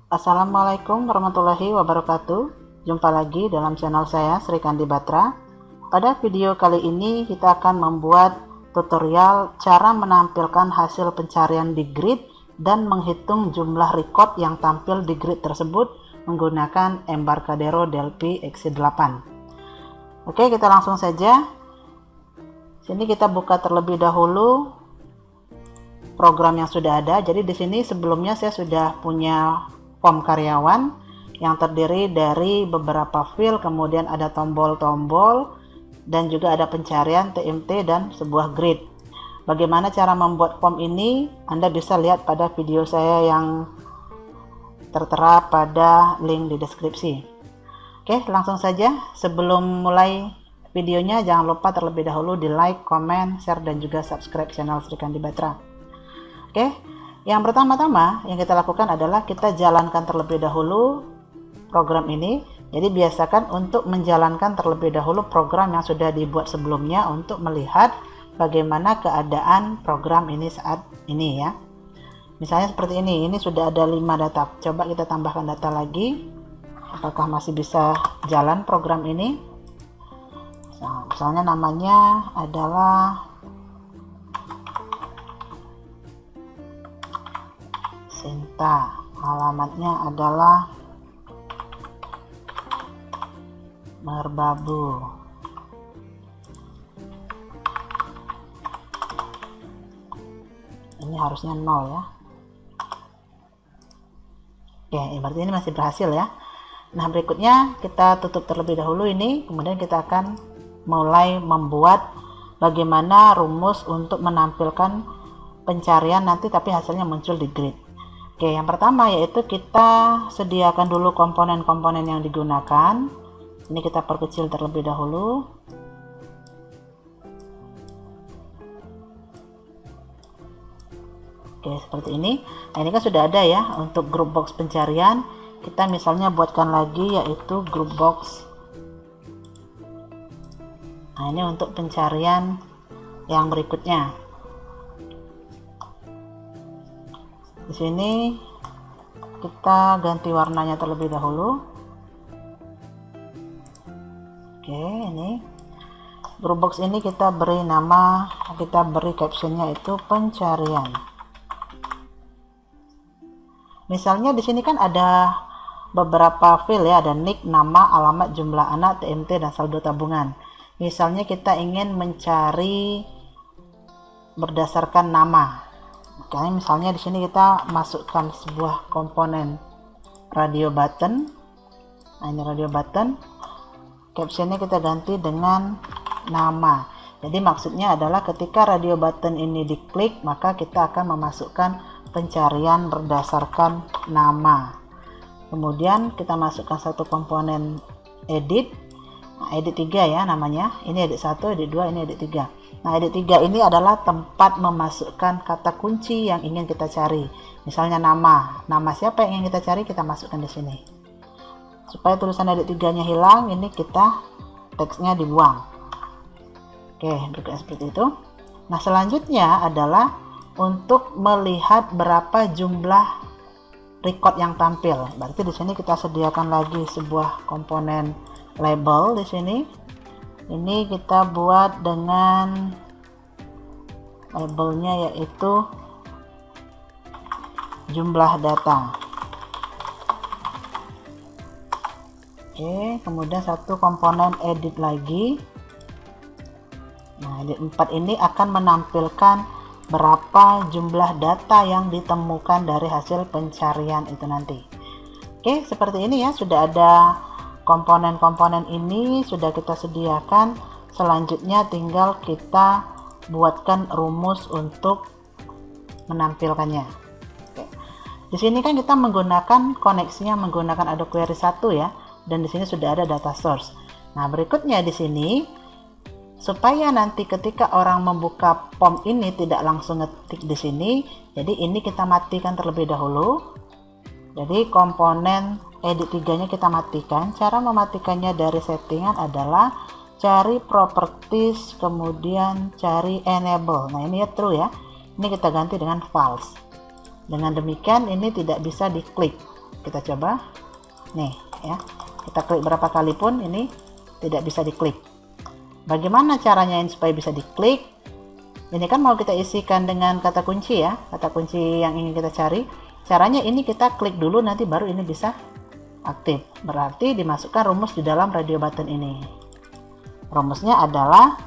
Assalamualaikum warahmatullahi wabarakatuh. Jumpa lagi dalam channel saya Sri Kandi Batra. Pada video kali ini kita akan membuat tutorial cara menampilkan hasil pencarian di grid dan menghitung jumlah record yang tampil di grid tersebut menggunakan Embarcadero Delphi XC8. Oke, kita langsung saja. Sini kita buka terlebih dahulu program yang sudah ada. Jadi di sini sebelumnya saya sudah punya form karyawan yang terdiri dari beberapa field, kemudian ada tombol-tombol dan juga ada pencarian TMT dan sebuah grid. Bagaimana cara membuat form ini? Anda bisa lihat pada video saya yang tertera pada link di deskripsi. Oke, langsung saja. Sebelum mulai videonya, jangan lupa terlebih dahulu di like, comment, share, dan juga subscribe channel Sri Kandi Batra. Oke, yang pertama-tama yang kita lakukan adalah kita jalankan terlebih dahulu program ini. Jadi biasakan untuk menjalankan terlebih dahulu program yang sudah dibuat sebelumnya untuk melihat bagaimana keadaan program ini saat ini ya. Misalnya seperti ini sudah ada 5 data. Coba kita tambahkan data lagi. Apakah masih bisa jalan program ini? Nah, misalnya namanya adalah Sinta, alamatnya adalah Merbabu. Ini harusnya 0 ya. Oke, berarti ini masih berhasil ya. Nah, berikutnya kita tutup terlebih dahulu ini, kemudian kita akan mulai membuat bagaimana rumus untuk menampilkan pencarian nanti tapi hasilnya muncul di grid. Oke, yang pertama yaitu kita sediakan dulu komponen-komponen yang digunakan. Ini kita perkecil terlebih dahulu. Oke, seperti ini. Nah, ini kan sudah ada ya untuk group box pencarian. Kita misalnya buatkan lagi yaitu group box. Nah, ini untuk pencarian yang berikutnya. Di sini kita ganti warnanya terlebih dahulu. Oke, ini group box ini kita beri nama, kita beri captionnya itu pencarian. Misalnya di sini kan ada beberapa field ya, ada nick, nama, alamat, jumlah anak, TMT, dan saldo tabungan. Misalnya kita ingin mencari berdasarkan nama. Misalnya di sini kita masukkan sebuah komponen radio button. Nah, ini radio button. Captionnya kita ganti dengan nama. Jadi maksudnya adalah ketika radio button ini diklik, maka kita akan memasukkan pencarian berdasarkan nama. Kemudian kita masukkan satu komponen edit. Nah, edit 3 ya namanya. Ini edit 1, edit 2, ini edit 3. Nah, edit 3 ini adalah tempat memasukkan kata kunci yang ingin kita cari. Misalnya nama siapa yang ingin kita cari, kita masukkan di sini. Supaya tulisan edit 3-nya hilang, ini kita teksnya dibuang. Oke, berikutnya seperti itu. Nah, selanjutnya adalah untuk melihat berapa jumlah record yang tampil. Berarti di sini kita sediakan lagi sebuah komponen label di sini. Ini kita buat dengan labelnya yaitu jumlah data. Oke, kemudian satu komponen edit lagi. Nah, edit 4 ini akan menampilkan berapa jumlah data yang ditemukan dari hasil pencarian itu nanti. Oke, seperti ini ya, sudah ada komponen-komponen ini sudah kita sediakan. Selanjutnya tinggal kita buatkan rumus untuk menampilkannya. Oke. Di sini kan kita menggunakan koneksinya menggunakan Adobe Query 1 ya, dan di sini sudah ada data source. Nah, berikutnya di sini supaya nanti ketika orang membuka form ini tidak langsung ngetik di sini, jadi ini kita matikan terlebih dahulu. Jadi komponen edit 3-nya kita matikan. Cara mematikannya dari settingan adalah cari properties, kemudian cari enable. Nah, ini ya true ya. Ini kita ganti dengan false. Dengan demikian ini tidak bisa diklik. Kita coba nih ya, kita klik berapa kali pun ini tidak bisa diklik. Bagaimana caranya ini supaya bisa diklik? Ini kan mau kita isikan dengan kata kunci ya, kata kunci yang ingin kita cari. Caranya ini kita klik dulu, nanti baru ini bisa aktif. Berarti dimasukkan rumus di dalam radio button ini. Rumusnya adalah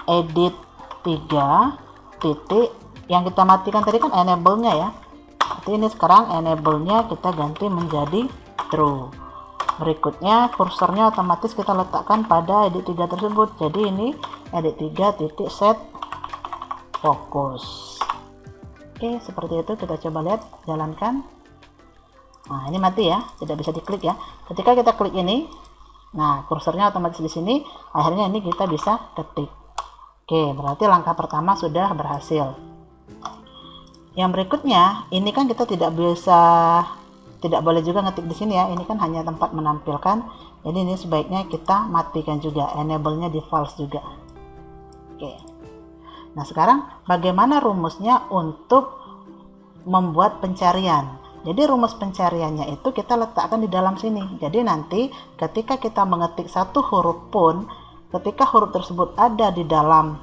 edit 3 titik, yang kita matikan tadi kan enable-nya ya. Jadi ini sekarang enable-nya kita ganti menjadi true. Berikutnya kursornya otomatis kita letakkan pada edit 3 tersebut. Jadi ini edit 3 titik set fokus. Oke, seperti itu. Kita coba lihat, jalankan. Nah, ini mati ya, tidak bisa diklik ya. Ketika kita klik ini, nah kursornya otomatis di sini, akhirnya ini kita bisa ketik. Oke, berarti langkah pertama sudah berhasil. Yang berikutnya, ini kan kita tidak boleh juga ngetik di sini ya. Ini kan hanya tempat menampilkan. Jadi ini sebaiknya kita matikan juga, enable-nya di false juga. Oke. Nah, sekarang bagaimana rumusnya untuk membuat pencarian? Jadi rumus pencariannya itu kita letakkan di dalam sini. Jadi nanti ketika kita mengetik satu huruf pun, ketika huruf tersebut ada di dalam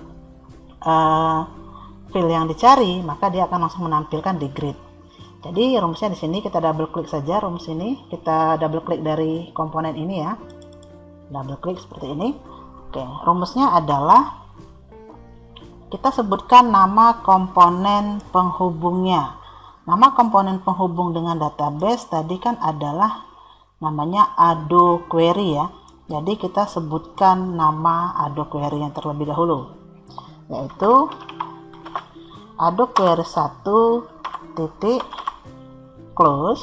field yang dicari, maka dia akan langsung menampilkan di grid. Jadi rumusnya di sini kita double klik saja rumus ini, kita double klik dari komponen ini ya, double klik seperti ini. Oke, rumusnya adalah kita sebutkan nama komponen penghubungnya. Nama komponen penghubung dengan database tadi kan adalah namanya Ado Query ya. Jadi kita sebutkan nama Ado Query yang terlebih dahulu, yaitu Ado Query 1 titik close.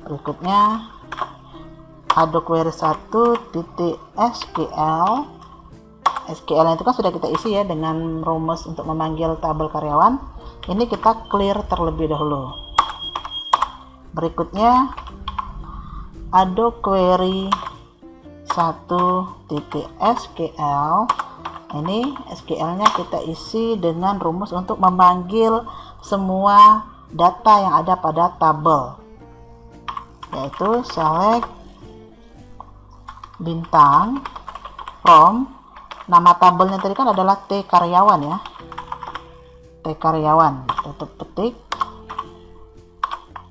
Berikutnya Ado Query 1 titik SQL. SQL itu kan sudah kita isi ya dengan rumus untuk memanggil tabel karyawan. Ini kita clear terlebih dahulu. Berikutnya Ado Query 1.SQL. Ini SQL-nya kita isi dengan rumus untuk memanggil semua data yang ada pada tabel, yaitu select bintang from, nama tabelnya tadi kan adalah T karyawan ya, T karyawan, tutup petik.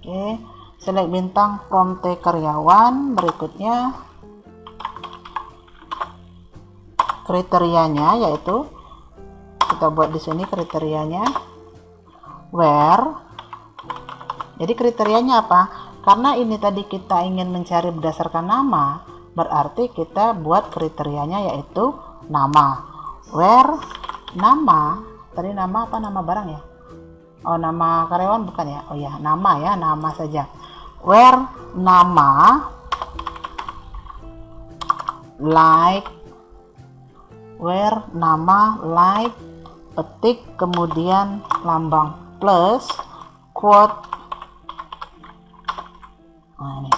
Oke, select bintang from T karyawan. Berikutnya kriterianya, yaitu kita buat di sini kriterianya where. Jadi kriterianya apa? Karena ini tadi kita ingin mencari berdasarkan nama, berarti kita buat kriterianya yaitu nama. Where nama, tadi nama apa, nama barang ya? Oh, nama karyawan bukan ya? Oh ya, nama ya, nama saja. Where nama like, where nama like, petik kemudian lambang plus quote, nah ini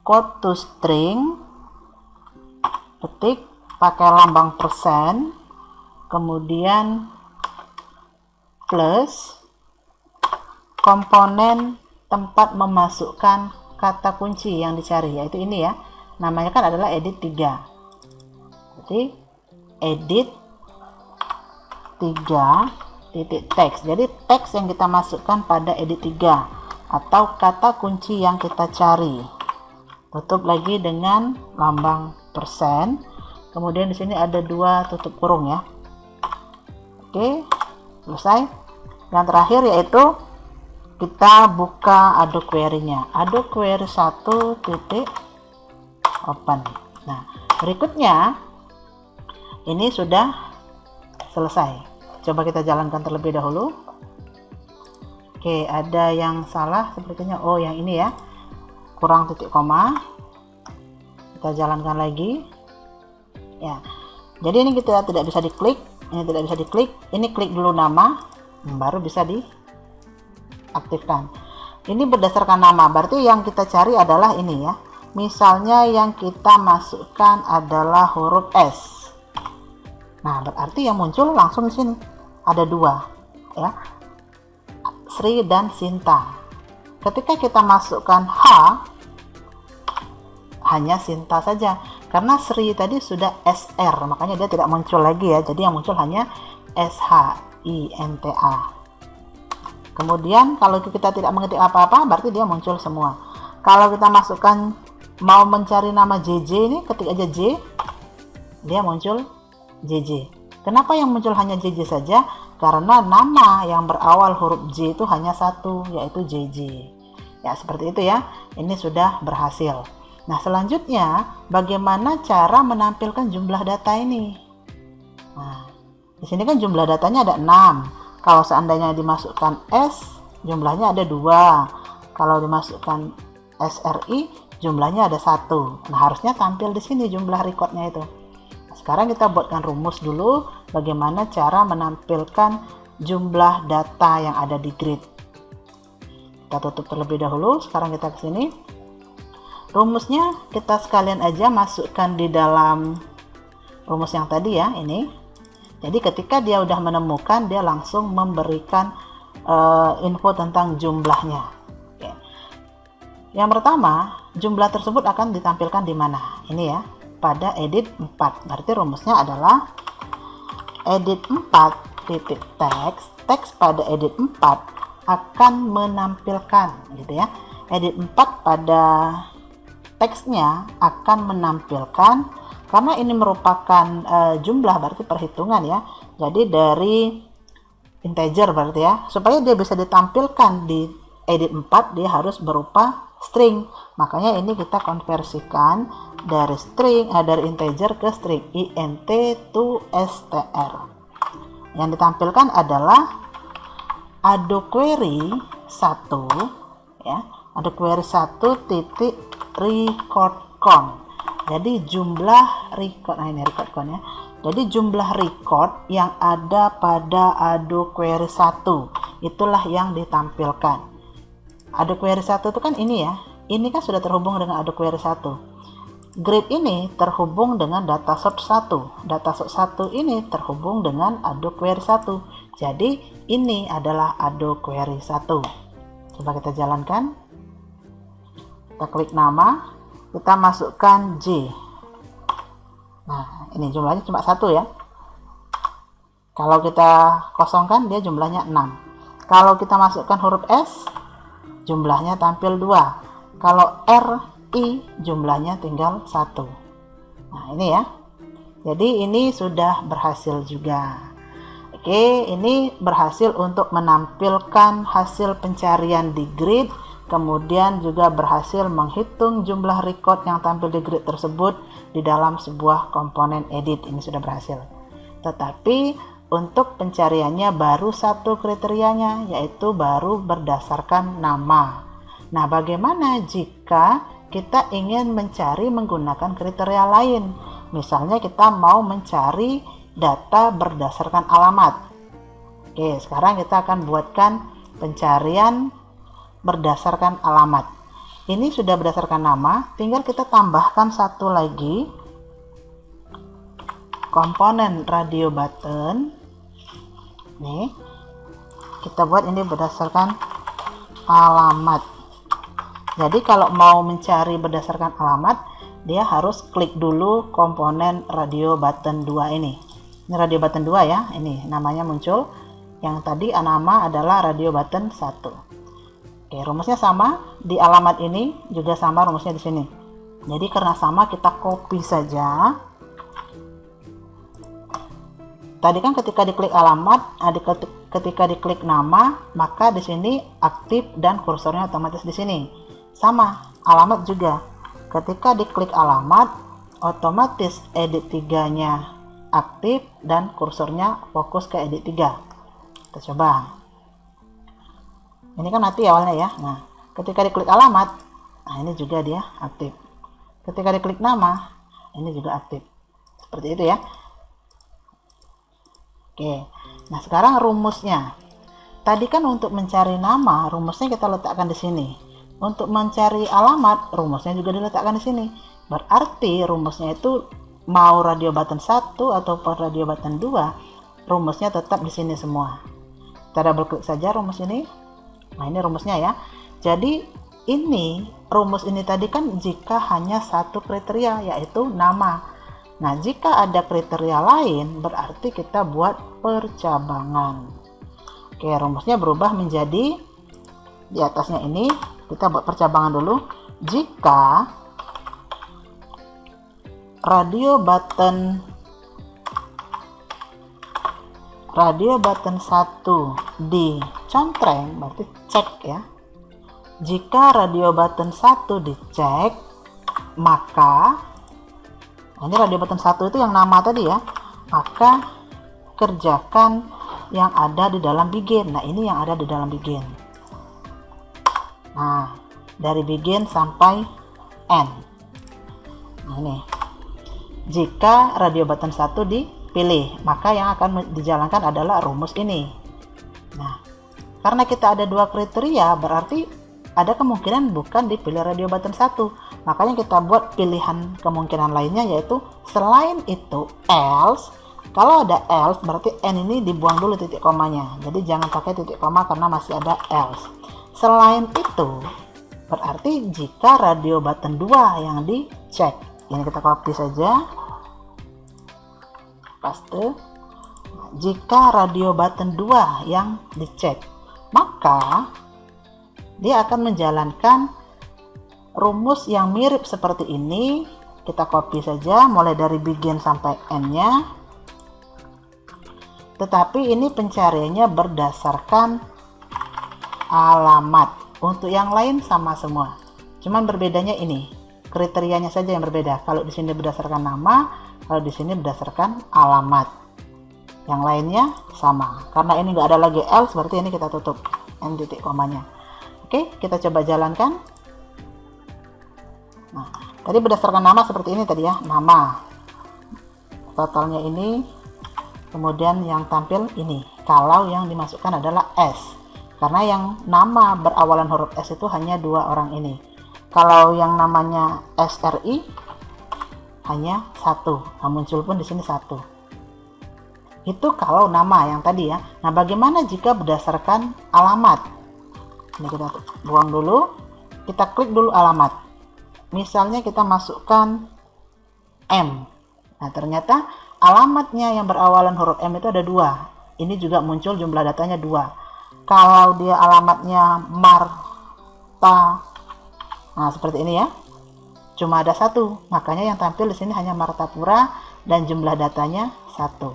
quote to string, petik pakai lambang persen, kemudian plus komponen tempat memasukkan kata kunci yang dicari, yaitu ini ya, namanya kan adalah edit 3. Jadi edit 3 titik teks. Jadi teks yang kita masukkan pada edit 3 atau kata kunci yang kita cari. Tutup lagi dengan lambang persen. Kemudian di sini ada 2 tutup kurung ya. Oke, selesai. Yang terakhir yaitu kita buka Ado Query-nya. Ado Query 1 titik open. Nah, berikutnya ini sudah selesai. Coba kita jalankan terlebih dahulu. Oke, ada yang salah sepertinya. Oh, yang ini ya, kurang titik koma. Kita jalankan lagi ya. Jadi ini kita tidak bisa diklik, ini tidak bisa diklik. Ini klik dulu nama, baru bisa diaktifkan. Ini berdasarkan nama, berarti yang kita cari adalah ini ya. Misalnya yang kita masukkan adalah huruf S. Nah, berarti yang muncul langsung di sini ada 2 ya. Sri dan Sinta. Ketika kita masukkan H, hanya Sinta saja. Karena Sri tadi sudah SR, makanya dia tidak muncul lagi ya. Jadi yang muncul hanya SHINTA. Kemudian kalau kita tidak mengetik apa-apa, berarti dia muncul semua. Kalau kita masukkan, mau mencari nama JJ ini, ketik aja J, dia muncul JJ. Kenapa yang muncul hanya JJ saja? Karena nama yang berawal huruf J itu hanya satu, yaitu JJ. Ya, seperti itu ya. Ini sudah berhasil. Nah, selanjutnya bagaimana cara menampilkan jumlah data ini? Nah, di sini kan jumlah datanya ada 6. Kalau seandainya dimasukkan S, jumlahnya ada 2. Kalau dimasukkan SRI, jumlahnya ada 1. Nah, harusnya tampil di sini jumlah recordnya itu. Nah, sekarang kita buatkan rumus dulu bagaimana cara menampilkan jumlah data yang ada di grid. Kita tutup terlebih dahulu. Sekarang kita ke sini. Rumusnya kita sekalian aja masukkan di dalam rumus yang tadi ya, ini. Jadi ketika dia udah menemukan, dia langsung memberikan info tentang jumlahnya. Oke. Yang pertama, jumlah tersebut akan ditampilkan di mana? Ini ya, pada edit 4. Berarti rumusnya adalah edit 4 titik teks pada edit 4 akan menampilkan, gitu ya. Edit 4 pada teksnya akan menampilkan, karena ini merupakan jumlah, berarti perhitungan ya. Jadi dari integer berarti ya. Supaya dia bisa ditampilkan di edit 4, dia harus berupa string. Makanya ini kita konversikan dari string, dari integer ke string, int to str. Yang ditampilkan adalah adoquery 1 ya. Adoquery 1 titik record count. Jadi jumlah record, nah ini record count ya. Jadi jumlah record yang ada pada adoquery 1 itulah yang ditampilkan. Adoquery 1 itu kan ini ya. Ini kan sudah terhubung dengan adoquery 1. Grid ini terhubung dengan datasource 1. Datasource 1 ini terhubung dengan adoquery 1. Jadi ini adalah adoquery 1. Coba kita jalankan. Kita klik nama, kita masukkan J. Nah, ini jumlahnya cuma 1 ya. Kalau kita kosongkan, dia jumlahnya 6. Kalau kita masukkan huruf S, jumlahnya tampil 2. Kalau R, I, jumlahnya tinggal 1. Nah, ini ya. Jadi ini sudah berhasil juga. Oke, ini berhasil untuk menampilkan hasil pencarian di grid. Kemudian juga berhasil menghitung jumlah record yang tampil di grid tersebut di dalam sebuah komponen edit. Ini sudah berhasil. Tetapi untuk pencariannya baru satu kriterianya, yaitu baru berdasarkan nama. Nah, bagaimana jika kita ingin mencari menggunakan kriteria lain? Misalnya kita mau mencari data berdasarkan alamat. Oke, sekarang kita akan buatkan pencarian berdasarkan alamat. Ini sudah berdasarkan nama, tinggal kita tambahkan satu lagi komponen radio button. Nih, kita buat ini berdasarkan alamat. Jadi kalau mau mencari berdasarkan alamat, dia harus klik dulu komponen radio button 2 ini. Ini radio button 2 ya, ini namanya muncul. Yang tadi nama adalah radio button 1. Oke, rumusnya sama, di alamat ini juga sama rumusnya di sini. Jadi karena sama, kita copy saja. Tadi kan ketika diklik alamat, ketika diklik nama, maka di sini aktif dan kursornya otomatis di sini. Sama, alamat juga. Ketika diklik alamat, otomatis edit 3-nya aktif dan kursornya fokus ke edit 3. Kita coba. Ini kan mati awalnya ya. Nah, ketika diklik alamat, nah ini juga dia aktif. Ketika diklik nama, ini juga aktif. Seperti itu ya. Oke. Nah, sekarang rumusnya. Tadi kan untuk mencari nama, rumusnya kita letakkan di sini. Untuk mencari alamat, rumusnya juga diletakkan di sini. Berarti rumusnya itu mau radio button 1 ataupun radio button 2, rumusnya tetap di sini semua. Kita double klik saja rumus ini. Nah, ini rumusnya ya. Jadi ini rumus ini tadi kan jika hanya satu kriteria, yaitu nama. Nah, jika ada kriteria lain berarti kita buat percabangan. Oke, rumusnya berubah menjadi, di atasnya ini kita buat percabangan dulu. Jika radio button 1 dicontreng, berarti cek ya. Jika radio button 1 dicek, maka ini radio button 1 itu yang nama tadi ya, maka kerjakan yang ada di dalam begin. Nah, ini yang ada di dalam begin. Nah, dari begin sampai end. Nah, ini jika radio button 1 dipilih, maka yang akan dijalankan adalah rumus ini. Nah, karena kita ada dua kriteria, berarti ada kemungkinan bukan dipilih radio button 1. Makanya kita buat pilihan kemungkinan lainnya, yaitu selain itu else. Kalau ada else berarti n ini dibuang dulu titik komanya. Jadi jangan pakai titik koma karena masih ada else. Selain itu berarti jika radio button 2 yang dicek. Ini kita copy saja. Paste. Jika radio button 2 yang dicek, maka dia akan menjalankan rumus yang mirip seperti ini. Kita copy saja mulai dari begin sampai end-nya. Tetapi ini pencariannya berdasarkan alamat. Untuk yang lain sama semua. Cuman berbedanya ini, kriterianya saja yang berbeda. Kalau di sini berdasarkan nama, kalau di sini berdasarkan alamat. Yang lainnya sama. Karena ini nggak ada lagi else, berarti ini kita tutup end titik komanya. Oke, kita coba jalankan. Nah, tadi berdasarkan nama seperti ini tadi ya, nama. Totalnya ini, kemudian yang tampil ini. Kalau yang dimasukkan adalah S. Karena yang nama berawalan huruf S itu hanya 2 orang ini. Kalau yang namanya SRI hanya 1. Nah, muncul pun di sini 1. Itu kalau nama yang tadi ya. Nah, bagaimana jika berdasarkan alamat? Ini kita buang dulu, kita klik dulu alamat. Misalnya kita masukkan M. Nah, ternyata alamatnya yang berawalan huruf M itu ada 2. Ini juga muncul jumlah datanya 2. Kalau dia alamatnya Marta, nah seperti ini ya, cuma ada 1. Makanya yang tampil di sini hanya Martapura dan jumlah datanya 1.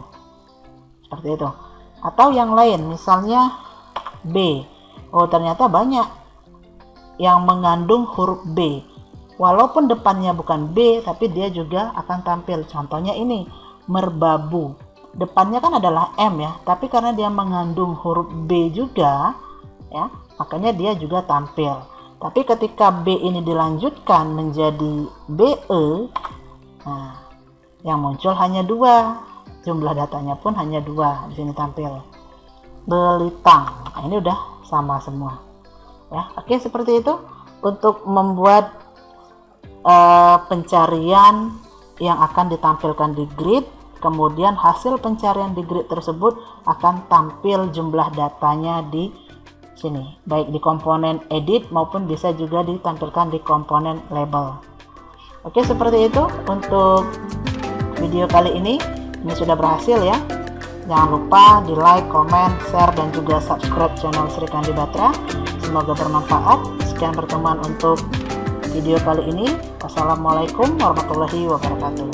Seperti itu. Atau yang lain, misalnya B. Oh, ternyata banyak yang mengandung huruf B. Walaupun depannya bukan B, tapi dia juga akan tampil. Contohnya ini, merbabu. Depannya kan adalah M ya, tapi karena dia mengandung huruf B juga, ya, makanya dia juga tampil. Tapi ketika B ini dilanjutkan menjadi BE, nah, yang muncul hanya 2. Jumlah datanya pun hanya 2. Di sini tampil. Belitang. Nah, ini udah sama semua ya. Oke, seperti itu untuk membuat pencarian yang akan ditampilkan di grid. Kemudian hasil pencarian di grid tersebut akan tampil jumlah datanya di sini, baik di komponen edit maupun bisa juga ditampilkan di komponen label. Oke, seperti itu untuk video kali ini. Ini sudah berhasil ya. Jangan lupa di like, comment, share, dan juga subscribe channel Sri Kandi Batra. Semoga bermanfaat. Sekian pertemuan untuk video kali ini. Wassalamualaikum warahmatullahi wabarakatuh.